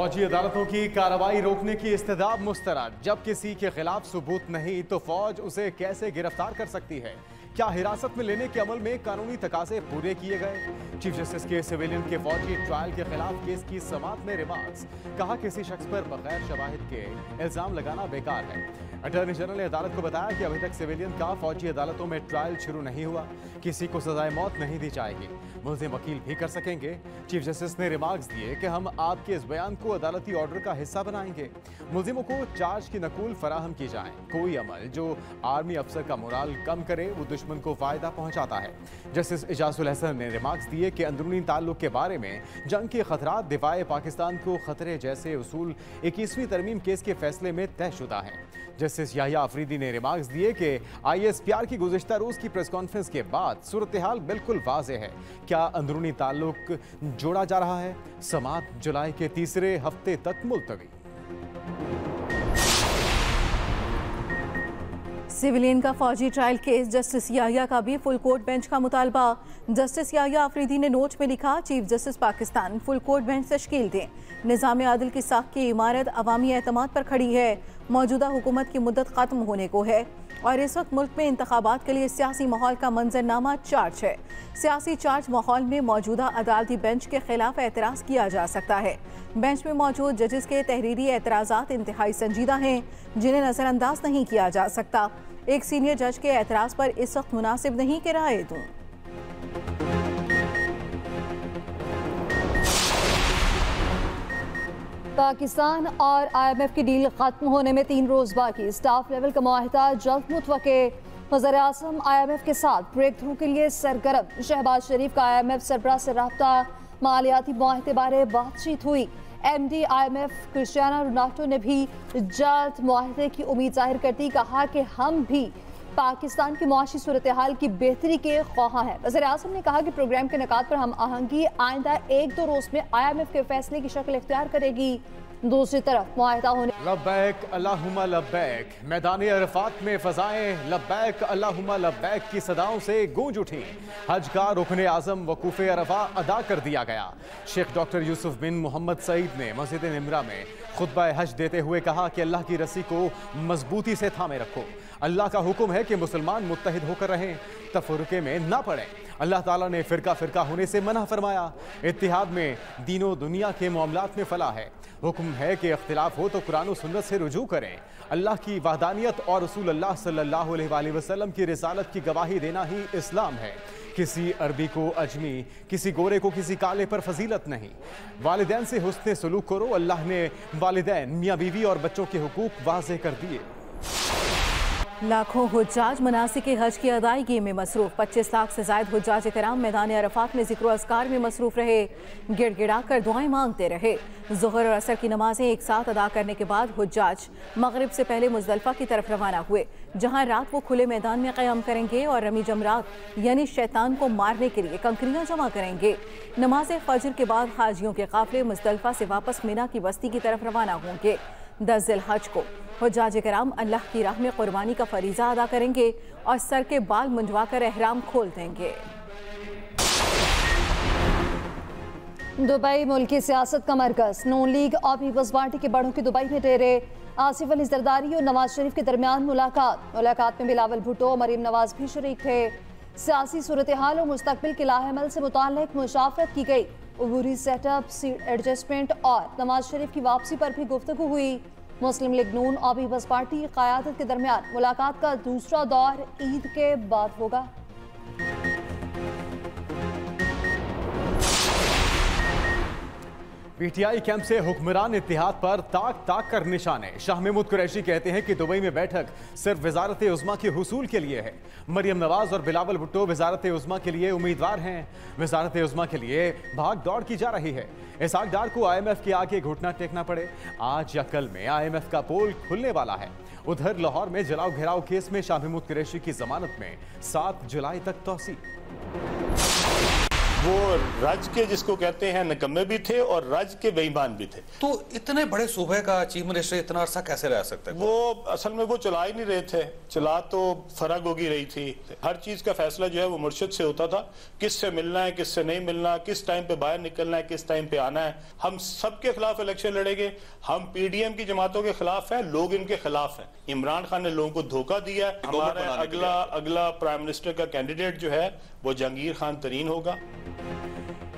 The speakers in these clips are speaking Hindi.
फौजी अदालतों की कार्रवाई रोकने की इस्तदाब मुस्तरद। जब किसी के खिलाफ सबूत नहीं तो फौज उसे कैसे गिरफ्तार कर सकती है? क्या हिरासत में लेने के अमल में कानूनी तकाजे पूरे किए गए? चीफ जस्टिस के सिविलियन के फौजी ट्रायल के खिलाफ केस की समाअत में रिमार्क्स। कहा किसी शख्स पर बगैर शवाहिद के इल्जाम लगाना बेकार है। अटॉर्नी जनरल ने अदालत को बताया कि अभी तक सिविलियन का फौजी अदालतों में ट्रायल शुरू नहीं हुआ। किसी को सजाए मौत नहीं दी जाएगी। मुल्जिम वकील भी कर सकेंगे। चीफ जस्टिस ने रिमार्क्स दिए कि हम आपके इस बयान को अदालती ऑर्डर का हिस्सा बनाएंगे। मुल्जिमों को चार्ज की नकूल फराहम की जाए। कोई अमल जो आर्मी अफसर का मोराल कम करे वो दुश्मन को फायदा पहुंचाता है। जस्टिस इजाजुल हसन ने रिमार्क्स दिए कि अंदरूनी ताल्लुक के बारे में जंग के खतरात दिफाए पाकिस्तान को खतरे जैसे उसूल 21वीं तरमीम केस के फैसले में तयशुदा है। जस्टिस याहिया अफरीदी ने रिमार्क्स दिए कि ISPR की गुज़िश्ता रोज़ की प्रेस कॉन्फ्रेंस के बाद सूरत हाल बिल्कुल वाज़ेह है। क्या अंदरूनी ताल्लुक जोड़ा जा रहा है? समाअत जुलाई के तीसरे हफ्ते तक मुलतवी। सिविलियन का फौजी ट्रायल केस, जस्टिस याहिया का भी फुल कोर्ट बेंच का मुतालबा। जस्टिस याहिया अफरीदी ने नोट में लिखा, chief justice Pakistan full court bench तश्कील दें। निज़ाम आदिल की साख की इमारत अवामी एतमाद पर खड़ी है। मौजूदा हुकूमत की मुद्दत ख़त्म होने को है और इस वक्त मुल्क में इंतखाबात के लिए सियासी माहौल का मंजरनामा चार्ज है। सियासी चार्ज माहौल में मौजूदा अदालती बेंच के खिलाफ एतराज़ किया जा सकता है। बेंच में मौजूद जजेस के तहरीरी एतराज़ात इंतहाई संजीदा हैं, जिन्हें नज़रअंदाज नहीं किया जा सकता। एक सीनियर जज के एतराज़ पर इस वक्त मुनासिब नहीं कि राय दूं। पाकिस्तान और IMF की डील खत्म होने में 3 रोज बाकी। स्टाफ लेवल का मुआहिदा जल्द मुतवक्के। वज़ीर आज़म IMF के साथ ब्रेक थ्रू के लिए सरगर्म। शहबाज शरीफ का IMF सरबराह से रब्ता। मालियाती मुआहिदे बारे बातचीत हुई। MD IMF क्रिस्टियानो रोनाल्डो ने भी जल्द मुआहिदे की उम्मीद जाहिर करती। कहा कि हम भी पाकिस्तान की मुआशी सूरत हाल की बेहतरी के ख्वाह हैं। वज़ीर आज़म ने कहा कि प्रोग्राम के निकात पर हम आहंगी आइंदा 1-2 रोज में IMF के फैसले की शक्ल इख्तियार करेगी। दूसरी तरफ मुआहिदा होने लब्बैक अल्लाहुम्मा लब्बैक। मैदान अरफात में फ़ज़ाएं लब्बैक अल्लाहुम्मा लब्बैक की सदाओं से गूंज उठी। हज का रुकने आज़म वकूफ़ अरफा अदा कर दिया गया। शेख डॉक्टर यूसुफ बिन मोहम्मद सईद ने मस्जिद निमरा में खुतबा हज देते हुए कहा कि अल्लाह की रस्सी को मजबूती से थामे रखो। अल्लाह का हुक्म है कि मुसलमान मुत्तहिद होकर रहें, तफरुके में ना पड़ें। अल्लाह ताला ने फ़िरका होने से मना फरमाया। इत्तिहाद में दीनों दुनिया के मामलात में फलाह है। हुक्म है कि इख्तिलाफ हो तो कुरान और सुन्नत से रुजू करें। अल्लाह की वहदानियत और रसूल अल्लाह सल्लल्लाहु अलैहि वसल्लम की रिसालत की गवाही देना ही इस्लाम है। किसी अरबी को अजमी, किसी गोरे को किसी काले पर फजीलत नहीं। वालिदैन से हुस्ने सलूक करो। अल्लाह ने वालिदैन, मियाँ बीवी और बच्चों के हुकूक वाज़ेह कर दिए। लाखों हुज्जाज मनासिक हज की अदायगी में मसरूफ। 25 लाख से ज़ायद हुज्जाज कराम मैदान अरफात में ज़िक्र अस्कार में मसरूफ रहे। गिड़गिड़ा कर दुआएं मांगते रहे। ज़ुहर और असर की नमाजें एक साथ अदा करने के बाद हुज्जाज मगरिब से पहले मुज़दलिफ़ा की तरफ रवाना हुए, जहाँ रात वो खुले मैदान में क़याम करेंगे और रमी जमरात यानी शैतान को मारने के लिए कंकरियाँ जमा करेंगे। नमाज फजर के बाद हाजियों के काफ़िले मुज़दलिफ़ा से वापस मिना की बस्ती की तरफ रवाना होंगे। 10 ज़िलहज को हुज्जाज कराम अल्लाह की राह में कुर्बानी का फरीज़ा अदा करेंगे और सर के बाल मुंडवा कर एहराम खोल देंगे। दुबई मुल्क की सियासत का मरकज। नून लीग और पीपल्स पार्टी के बड़ों की दुबई में डेरे। आसिफ अली जरदारी और नवाज शरीफ के दरमियान मुलाकात में बिलावल भुट्टो और मरीम नवाज भी शरीक थे। सियासी सूरत हाल और मुस्तकबिल के लाहेमल से मुताल्लिक मुशावरत की गई। उबूरी सेटअप, सीट एडजस्टमेंट और नवाज शरीफ की वापसी पर भी गुफ्तगू हुई। मुस्लिम लीग नून और पीपल्स पार्टी की क़यादत के दरमियान मुलाकात का दूसरा दौर ईद के बाद होगा। PTI कैंप से हुक्मरान इत्तिहाद पर ताक कर निशाने। शाह महमूद कुरैशी कहते हैं कि दुबई में बैठक सिर्फ वजारत उज़्मा के हुसूल के लिए है। मरियम नवाज और बिलावल भुट्टो वजारत उज़्मा के लिए उम्मीदवार हैं। वजारत उज़्मा के लिए भाग दौड़ की जा रही है। इसहाक डार को IMF के आगे घुटना टेकना पड़े। आज या कल में IMF का पोल खुलने वाला है। उधर लाहौर में जलाओ घेराव केस में शाह महमूद कुरैशी की जमानत में 7 जुलाई तक तौसी। वो रज के जिसको कहते हैं निकम्मे भी थे और रज के बेईमान भी थे। तो इतने बड़े सूबे का चीफ मिनिस्टर इतना अरसा कैसे रह सकते हैं? वो असल में वो चला ही नहीं रहे थे, चला तो फराग होगी रही थी। हर चीज का फैसला जो है वो मुर्शिद से होता था, किससे मिलना है, किससे नहीं मिलना, किस टाइम पे बाहर निकलना है, किस टाइम पे आना है। हम सबके खिलाफ इलेक्शन लड़ेंगे। हम पीडीएम की जमातों के खिलाफ हैं, लोग इनके खिलाफ हैं। इमरान खान ने लोगों को धोखा दिया। हमारा अगला प्राइम मिनिस्टर का कैंडिडेट जो है वो जहांगीर खान तरीन होगा।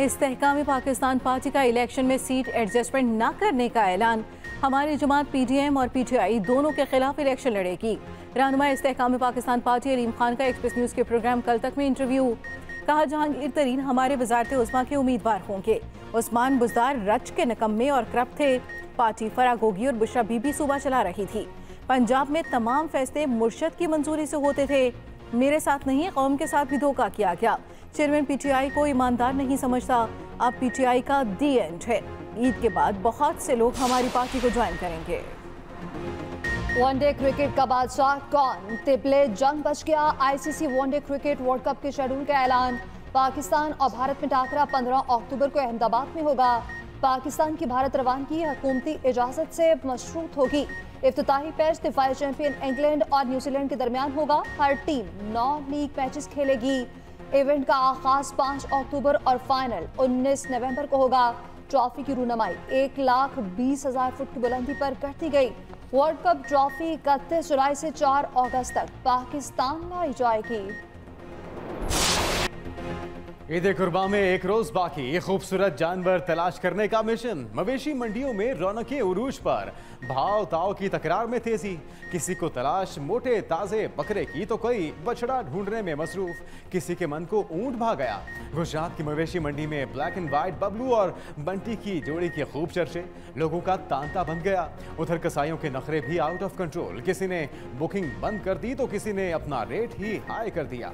इस्तेहकाम पाकिस्तान पार्टी का इलेक्शन में सीट एडजस्टमेंट न करने का ऐलान। हमारी जमात पीडीएम और पीटीआई दोनों के खिलाफ इलेक्शन लड़ेगी। रहनुमा इस्तेहकाम पाकिस्तान पार्टी अलीम खान का एक्सप्रेस न्यूज़ के प्रोग्राम कल तक में इंटरव्यू। कहा, जहांगीर तरीन हमारे वजारत उस्मा के उम्मीदवार होंगे। उस्मान बुज़दार रच के निकम्मे और करप्ट थे। पार्टी फरागोगी और बुशरा बीबी सूबा चला रही थी। पंजाब में तमाम फैसले मुर्शद की मंजूरी से होते थे। मेरे साथ नहीं, कौम के साथ भी धोखा किया गया। चेयरमैन पीटीआई को ईमानदार नहीं समझता। अब पीटीआई का दी एंड है। ईद के बाद बहुत से लोग हमारी पार्टी को ज्वाइन करेंगे। वनडे क्रिकेट का बादशाह कौन? तिबले जंग बच गया। ICC one day cricket world cup के शेड्यूल का ऐलान। पाकिस्तान और भारत में टाकरा 15 अक्टूबर को अहमदाबाद में होगा। पाकिस्तान की भारत रवानगी हुकूमती इजाजत से मशरूत होगी। इफ्तिताही मैच दिफाई चैंपियन इंग्लैंड और न्यूजीलैंड के दरमियान होगा। हर टीम 9 लीग मैचेस खेलेगी। इवेंट का आगाज 5 अक्टूबर और फाइनल 19 नवंबर को होगा। ट्रॉफी की रूनमाई 1,20,000 फुट की बुलंदी पर कर दी गई। वर्ल्ड कप ट्रॉफी 31 जुलाई से 4 अगस्त तक पाकिस्तान लाई जाएगी। ईद कुर्बान में एक रोज बाकी। खूबसूरत जानवर तलाश करने का मिशन। मवेशी मंडियों में रौनकें उरूज पर। भाव ताव की तकरार में तेजी। किसी को तलाश मोटे ताजे बकरे की तो कोई बछड़ा ढूंढने में मसरूफ। किसी के मन को ऊंट भा गया। गुजरात की मवेशी मंडी में ब्लैक एंड व्हाइट बबलू और बंटी की जोड़ी के खूब चर्चे। लोगों का तांता बन गया। उधर कसाईयों के नखरे भी आउट ऑफ कंट्रोल। किसी ने बुकिंग बंद कर दी तो किसी ने अपना रेट ही हाई कर दिया।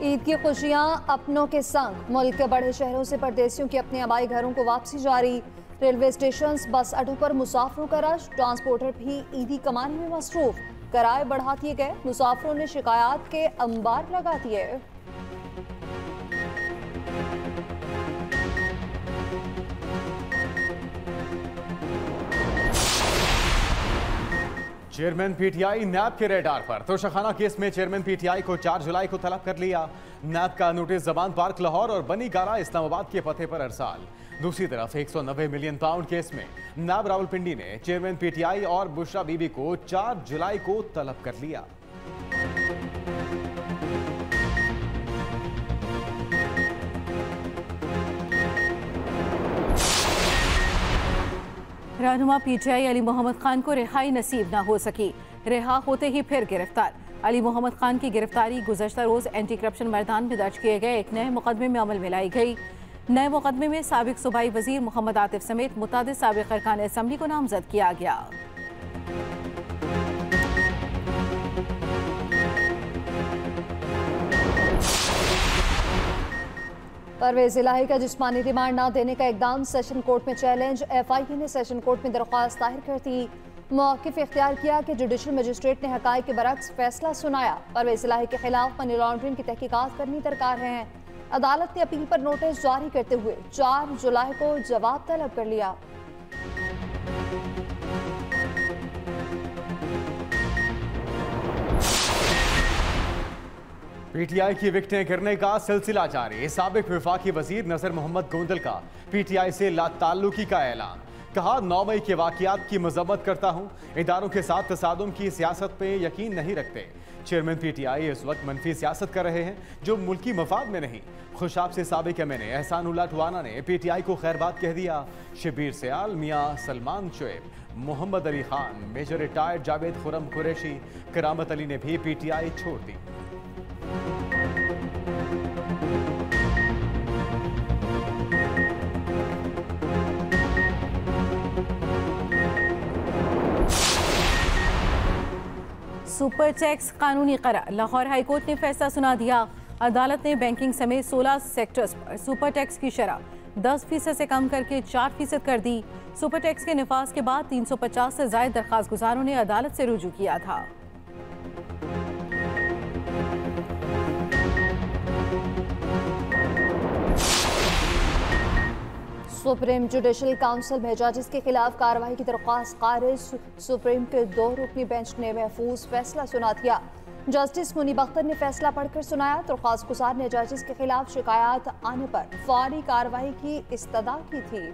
ईद की खुशियां अपनों के संग। मुल्क के बड़े शहरों से परदेसियों की अपने आबाई घरों को वापसी जारी। रेलवे स्टेशन, बस अड्डों पर मुसाफिरों का रश। ट्रांसपोर्टर भी ईदी कमाने में मसरूफ। किराए बढ़ा दिए गए। मुसाफिरों ने शिकायत के अंबार लगा दिए। चेयरमैन पीटीआई नैब के रेडार पर। तोशाखाना केस में चेयरमैन पीटीआई को 4 जुलाई को तलब कर लिया। नैब का नोटिस जबान पार्क लाहौर और बनी गारा इस्लामाबाद के पते पर अरसाल। दूसरी तरफ 190 मिलियन पाउंड केस में नैब रावलपिंडी ने चेयरमैन पीटीआई और बुशरा बीबी को 4 जुलाई को तलब कर लिया। रहनुमा पीटीआई अली मोहम्मद खान को रिहाई नसीब न हो सकी। रिहा होते ही फिर गिरफ्तार। अली मोहम्मद खान की गिरफ्तारी गुज़श्ता रोज़ एंटी करप्शन मैदान में दर्ज किए गए एक नए मुकदमे में अमल में लाई गई। नए मुकदमे में साबिक सूबाई वजीर मोहम्मद आतिफ समेत मुतादिद साबिक अरकान असम्बली को नामजद किया गया। परवेज इलाही का जिस्मानी रिमांड न देने का इकदाम सेशन कोर्ट में चैलेंज। एफआईए ने सेशन कोर्ट में दरख्वास्त दायर कर दी। मौक़िफ़ इख्तियार किया कि जुडिशल मजिस्ट्रेट ने हक़ाइक़ के बरक्स फैसला सुनाया। परवेज इलाही के खिलाफ मनी लॉन्ड्रिंग की तहकीकात करनी दरकार है। अदालत ने अपील पर नोटिस जारी करते हुए 4 जुलाई को जवाब तलब कर लिया। पीटीआई की विकटें गिरने का सिलसिला जारी। साबिक वफाकी वजीर नजर मोहम्मद गोंदल का पीटीआई से लाताल्लुकी का ऐलान। कहा, 9 मई के वाकयात की मजम्मत करता हूं। इदारों के साथ तसादुम की सियासत पे यकीन नहीं रखते। चेयरमैन पीटीआई इस वक्त मनफी सियासत कर रहे हैं जो मुल्की मफाद में नहीं। खुशाब से साबिक एमएनए एहसानुल्लाह टवाना ने पीटीआई को खैरबाद कह दिया। शबीर सयाल, मियाँ सलमान शुएब, मोहम्मद अली खान, मेजर रिटायर्ड जावेद खुरम कुरैशी, करामत अली ने भी पीटीआई छोड़ दी। सुपर टैक्स कानूनी करार। लाहौर हाईकोर्ट ने फैसला सुना दिया। अदालत ने बैंकिंग समेत 16 सेक्टर्स पर सुपर टैक्स की शरह 10% से कम करके 4% कर दी। सुपर टैक्स के निफाज के बाद 350 से ज्यादा दरख्वास्त गुजारों ने अदालत से रुजू किया था। सुप्रीम जुडिशल काउंसिल में जजेस के खिलाफ कार्रवाई की दरख्वास्त खारिज। सुप्रीम के 2 रुकनी बेंच ने महफूज फैसला सुना दिया। जस्टिस मुनीब अख्तर ने फैसला पढ़कर सुनाया। दरख्वास्त गुजार ने जजेस के खिलाफ शिकायत आने पर फौरी कार्रवाई की इस्तदा की थी।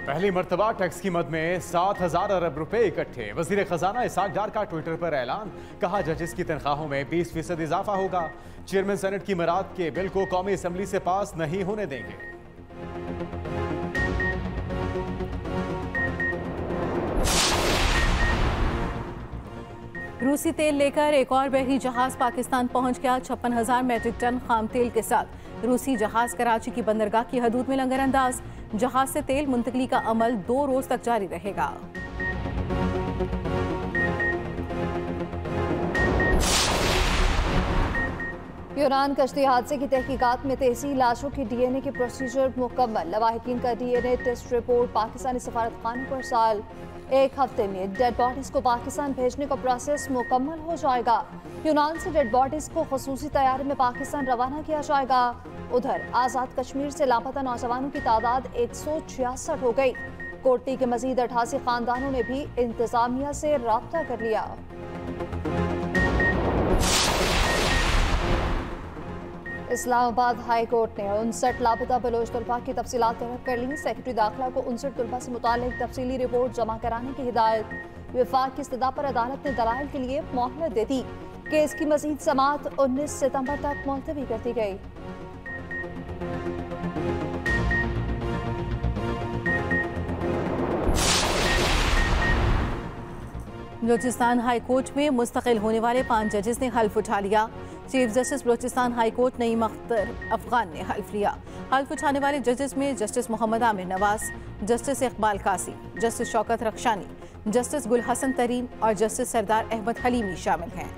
पहली मर्तबा टैक्स की मद में 7,000 अरब रुपए इकट्ठे। वजीर खजाना इसाक डार का ट्विटर पर ऐलान, कहा जजेस की तनख्वाहों में 20% इजाफा होगा। चेयरमैन सेनेट की मराद के बिल को कौमी असम्बली से पास नहीं होने देंगे। रूसी तेल लेकर एक और बहरी जहाज पाकिस्तान पहुंच गया। 56,000 मैट्रिक टन खाम तेल के साथ रूसी जहाज कराची की बंदरगाह की हदूद में लंगर अंदाज। जहाज से तेल मुंतकली का अमल 2 रोज तक जारी रहेगा। यूनान कश्ती हादसे की तहकीकात में तेजी। लाशों की डीएनए के प्रोसीजर मुकम्मल। लवाहिकीन का डीएनए टेस्ट रिपोर्ट पाकिस्तानी सफारत खाने पर साल। 1 हफ्ते में डेड बॉडीज को पाकिस्तान भेजने का प्रोसेस मुकम्मल हो जाएगा। यूनान से डेड बॉडीज को खसूसी तैयारी में पाकिस्तान रवाना किया जाएगा। उधर आज़ाद कश्मीर से लापता नौजवानों की तादाद 166 हो गई। कोटी के मजीद 88 खानदानों ने भी इंतजामिया से राब्ता कर लिया। इस्लामाबाद हाई कोर्ट ने 59 लापता बलोच तलबा की तफसीलात तलब कर ली। सेक्रेटरी दाखिला को 59 तलबा से मुतालिक तफसीली रिपोर्ट जमा कराने की हिदायत। विफाक की इस्तदा पर अदालत ने दलाइल के लिए मोहलत दे दी। केस की मजीद समाअत 19 सितंबर तक मुलतवी कर दी गई। बलूचिस्तान हाई कोर्ट में मुस्तकिल होने वाले 5 जजेस ने हल्फ उठा लिया। Chief justice Balochistan high court Naeem Akhtar Afghan ने हल्फ लिया। हल्फ उठाने वाले जजेस में जस्टिस मोहम्मद आमिर नवाज, जस्टिस इकबाल कासी, जस्टिस शौकत रखशानी, जस्टिस गुल हसन तरीन और जस्टिस सरदार अहमद हलीमी शामिल हैं।